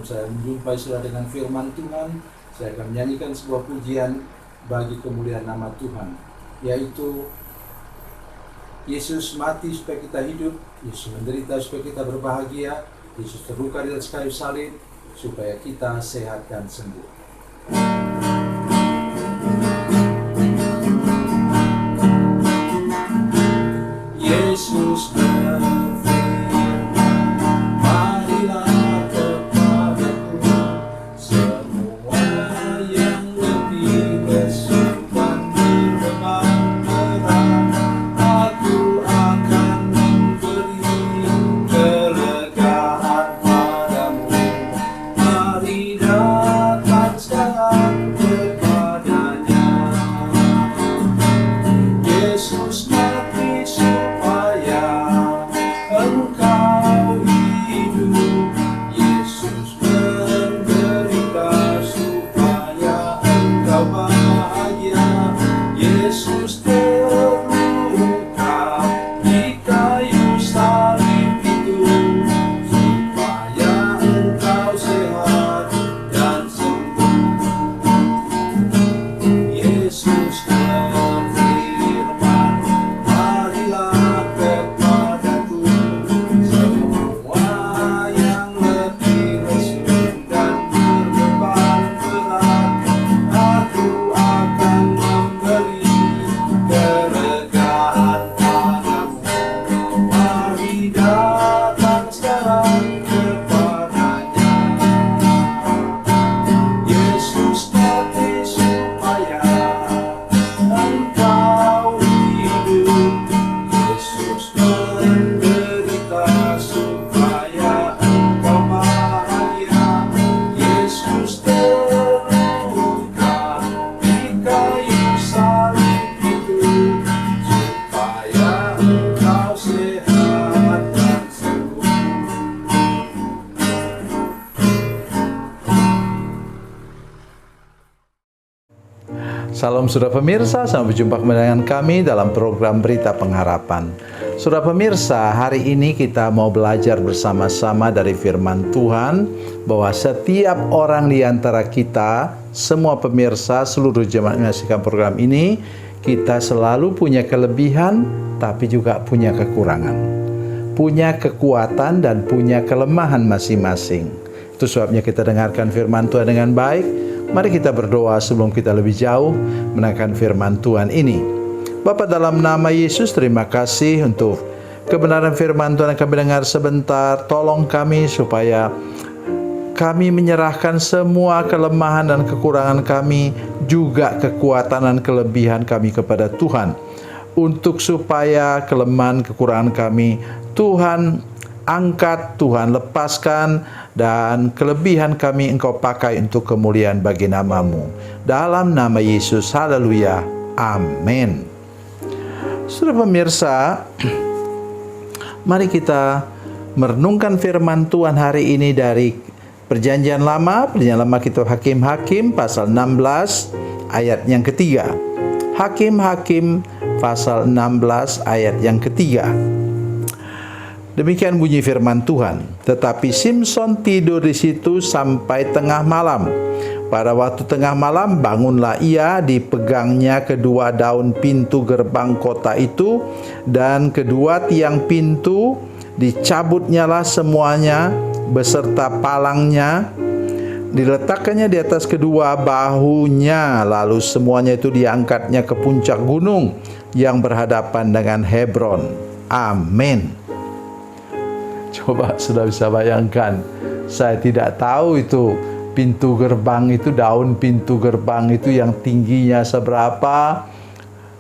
sebelum saya menjumpai saudara dengan firman Tuhan, saya akan menyanyikan sebuah pujian bagi kemuliaan nama Tuhan, yaitu Yesus mati supaya kita hidup, Yesus menderita supaya kita berbahagia, Yesus terluka di atas kayu salib supaya kita sehat dan sembuh. Yesus berfirman, marilah kepadaku semua yang letih lesu dan berbeban berat, aku akan memberi kelegaan padamu. Mari datang sekarang kepadanya. Yesus mati supaya engkau hidup, Yesus menderita supaya engkau bahagia, Yesus terluka di kayu salib itu supaya engkau sehat dan sembuh. Yesus berfirman, marilah kepadaku semua yang letih lesu dan berbeban berat, aku akan memberi kelegaan padamu. Mari datang sekarang kepadanya. Yesus mati supaya engkau hidup, Yesus menderita supaya engkau bahagia, Yesus terluka di kayu salib itu supaya engkau sehat dan sembuh. Salam saudara pemirsa, sampai jumpa kembali dengan kami dalam program Berita Pengharapan. Saudara pemirsa, hari ini kita mau belajar bersama-sama dari firman Tuhan bahwa setiap orang di antara kita, semua pemirsa, seluruh jemaat yang menyaksikan program ini, kita selalu punya kelebihan tapi juga punya kekurangan, punya kekuatan dan punya kelemahan masing-masing. Itu sebabnya kita dengarkan firman Tuhan dengan baik. Mari kita berdoa sebelum kita lebih jauh mendengarkan firman Tuhan ini. Bapa, dalam nama Yesus, terima kasih untuk kebenaran firman Tuhan yang kami dengar sebentar. Tolong kami supaya kami menyerahkan semua kelemahan dan kekurangan kami, juga kekuatan dan kelebihan kami kepada Tuhan. Untuk supaya kelemahan kekurangan kami Tuhan angkat, Tuhan lepaskan, dan kelebihan kami Engkau pakai untuk kemuliaan bagi nama-Mu. Dalam nama Yesus, haleluya, amin. Saudara pemirsa, mari kita merenungkan firman Tuhan hari ini dari Perjanjian Lama Kitab Hakim-Hakim pasal 16 ayat yang ketiga. Hakim-Hakim pasal 16 ayat yang ketiga. Demikian bunyi firman Tuhan. Tetapi Simson tidur di situ sampai tengah malam. Pada waktu tengah malam bangunlah ia, dipegangnya kedua daun pintu gerbang kota itu dan kedua tiang pintu, dicabutnyalah semuanya beserta palangnya, diletakkannya di atas kedua bahunya, lalu semuanya itu diangkatnya ke puncak gunung yang berhadapan dengan Hebron. Amin. Coba sudah bisa bayangkan, saya tidak tahu itu pintu gerbang itu, daun pintu gerbang itu yang tingginya seberapa,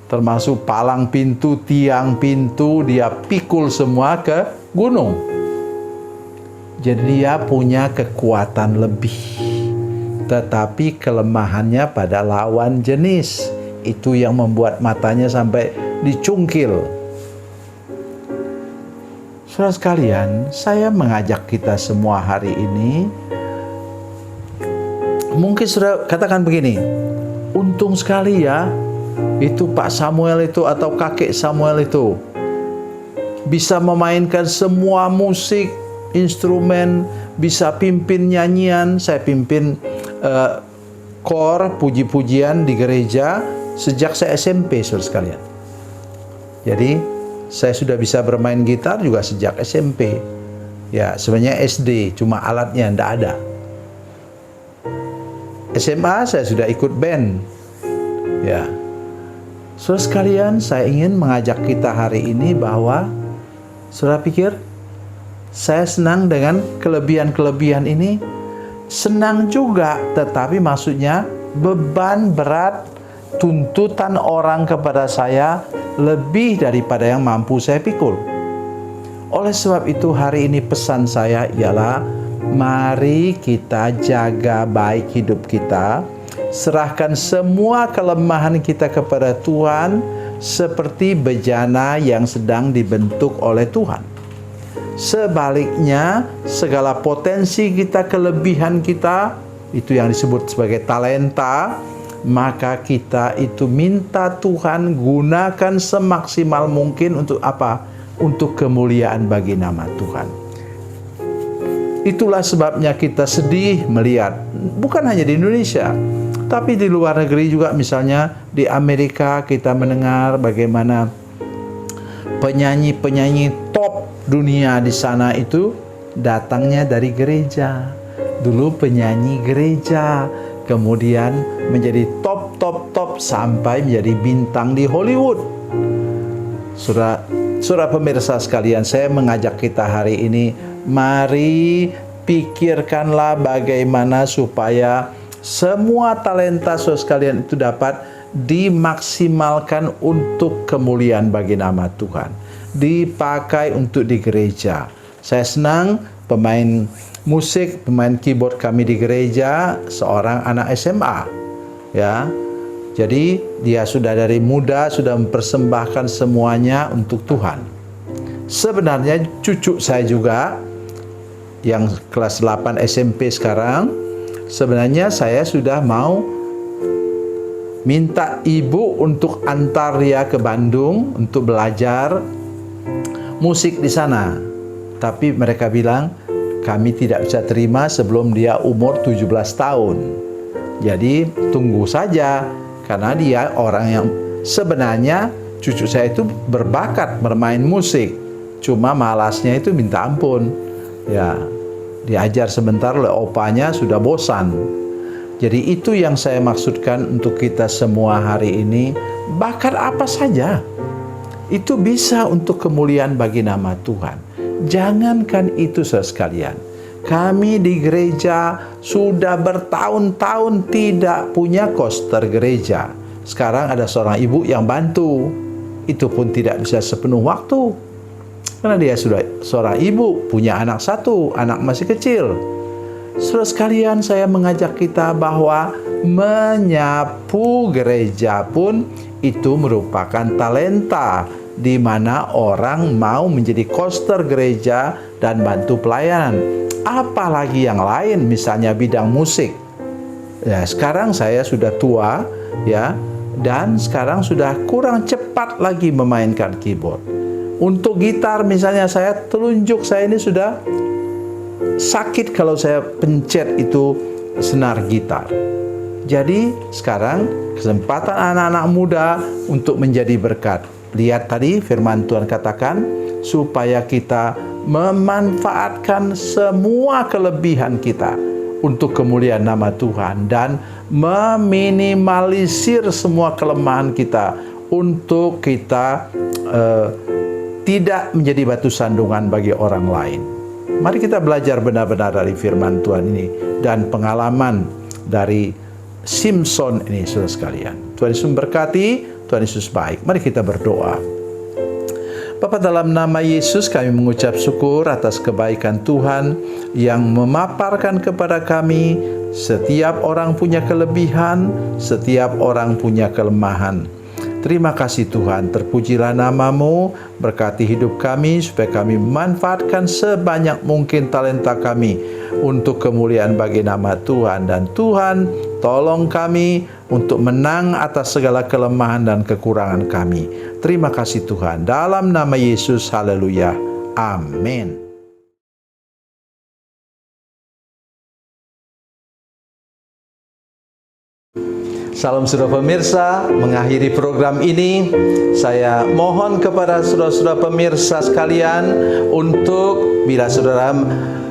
termasuk palang pintu, tiang pintu, dia pikul semua ke gunung. Jadi dia punya kekuatan lebih, tetapi kelemahannya pada lawan jenis. Itu yang membuat matanya sampai dicungkil. Saudara sekalian, saya mengajak kita semua hari ini, mungkin saudara katakan begini, untung sekali ya, itu Pak Samuel itu atau kakek Samuel itu bisa memainkan semua musik, instrumen, bisa pimpin nyanyian, saya pimpin kor puji-pujian di gereja sejak saya SMP, saudara sekalian. Jadi saya sudah bisa bermain gitar juga sejak SMP. Ya, sebenarnya SD, cuma alatnya tidak ada. SMA saya sudah ikut band. Ya, saudara sekalian, saya ingin mengajak kita hari ini bahwa saudara pikir saya senang dengan kelebihan-kelebihan ini? Senang juga, tetapi maksudnya beban berat, tuntutan orang kepada saya lebih daripada yang mampu saya pikul. Oleh sebab itu hari ini pesan saya ialah mari kita jaga baik hidup kita, serahkan semua kelemahan kita kepada Tuhan seperti bejana yang sedang dibentuk oleh Tuhan. Sebaliknya, segala potensi kita, kelebihan kita, itu yang disebut sebagai talenta, maka kita itu minta Tuhan gunakan semaksimal mungkin untuk apa? Untuk kemuliaan bagi nama Tuhan. Itulah sebabnya kita sedih melihat, bukan hanya di Indonesia, tapi di luar negeri juga, misalnya di Amerika kita mendengar bagaimana penyanyi-penyanyi top dunia di sana itu datangnya dari gereja. Dulu penyanyi gereja, kemudian menjadi top sampai menjadi bintang di Hollywood. Saudara pemirsa sekalian, saya mengajak kita hari ini, mari pikirkanlah bagaimana supaya semua talenta saudara sekalian itu dapat dimaksimalkan untuk kemuliaan bagi nama Tuhan, dipakai untuk di gereja. Saya senang pemain musik, pemain keyboard kami di gereja seorang anak SMA, ya. Jadi dia sudah dari muda sudah mempersembahkan semuanya untuk Tuhan. Sebenarnya cucu saya juga yang kelas 8 SMP sekarang, sebenarnya saya sudah mau minta ibu untuk antar dia ke Bandung untuk belajar musik di sana. Tapi mereka bilang, kami tidak bisa terima sebelum dia umur 17 tahun. Jadi tunggu saja, karena dia orang yang sebenarnya cucu saya itu berbakat bermain musik. Cuma malasnya itu minta ampun. Ya, diajar sebentar oleh opanya sudah bosan. Jadi itu yang saya maksudkan untuk kita semua hari ini. Bakat apa saja itu bisa untuk kemuliaan bagi nama Tuhan. Jangankan itu saudara sekalian, kami di gereja sudah bertahun-tahun tidak punya koster gereja. Sekarang ada seorang ibu yang bantu. Itu pun tidak bisa sepenuh waktu, karena dia sudah seorang ibu, punya anak satu, anak masih kecil. Saudara sekalian, saya mengajak kita bahwa menyapu gereja pun itu merupakan talenta, di mana orang mau menjadi koster gereja dan bantu pelayanan. Apalagi yang lain, misalnya bidang musik. Ya, sekarang saya sudah tua, ya, dan sekarang sudah kurang cepat lagi memainkan keyboard. Untuk gitar misalnya, saya telunjuk saya ini sudah sakit kalau saya pencet itu senar gitar. Jadi sekarang kesempatan anak-anak muda untuk menjadi berkat. Lihat tadi firman Tuhan katakan, supaya kita memanfaatkan semua kelebihan kita untuk kemuliaan nama Tuhan dan meminimalisir semua kelemahan kita untuk kita tidak menjadi batu sandungan bagi orang lain. Mari kita belajar benar-benar dari firman Tuhan ini dan pengalaman dari Simpson ini, saudara sekalian. Tuhan Yesus memberkati, Tuhan Yesus baik. Mari kita berdoa. Bapa, dalam nama Yesus kami mengucap syukur atas kebaikan Tuhan yang memaparkan kepada kami, setiap orang punya kelebihan, setiap orang punya kelemahan. Terima kasih Tuhan, terpujilah nama-Mu, berkati hidup kami supaya kami memanfaatkan sebanyak mungkin talenta kami untuk kemuliaan bagi nama Tuhan. Dan Tuhan, tolong kami untuk menang atas segala kelemahan dan kekurangan kami. Terima kasih Tuhan, dalam nama Yesus, haleluya, amin. Salam saudara pemirsa, mengakhiri program ini saya mohon kepada saudara-saudara pemirsa sekalian untuk bila saudara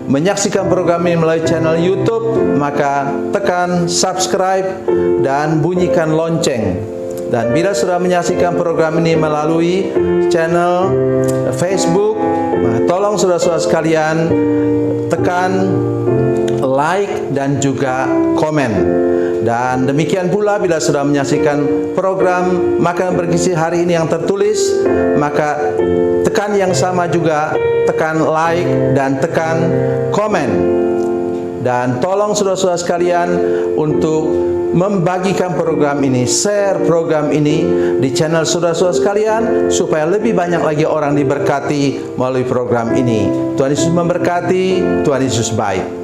menyaksikan program ini melalui channel YouTube, maka tekan subscribe dan bunyikan lonceng. Dan bila saudara menyaksikan program ini melalui channel Facebook, tolong saudara-saudara sekalian tekan like dan juga komen. Dan demikian pula bila sudah menyaksikan program Makanan Bergizi hari ini yang tertulis, maka tekan yang sama juga, tekan like dan tekan komen. Dan tolong saudara-saudara sekalian untuk membagikan program ini, share program ini di channel saudara-saudara sekalian, supaya lebih banyak lagi orang diberkati melalui program ini. Tuhan Yesus memberkati, Tuhan Yesus baik.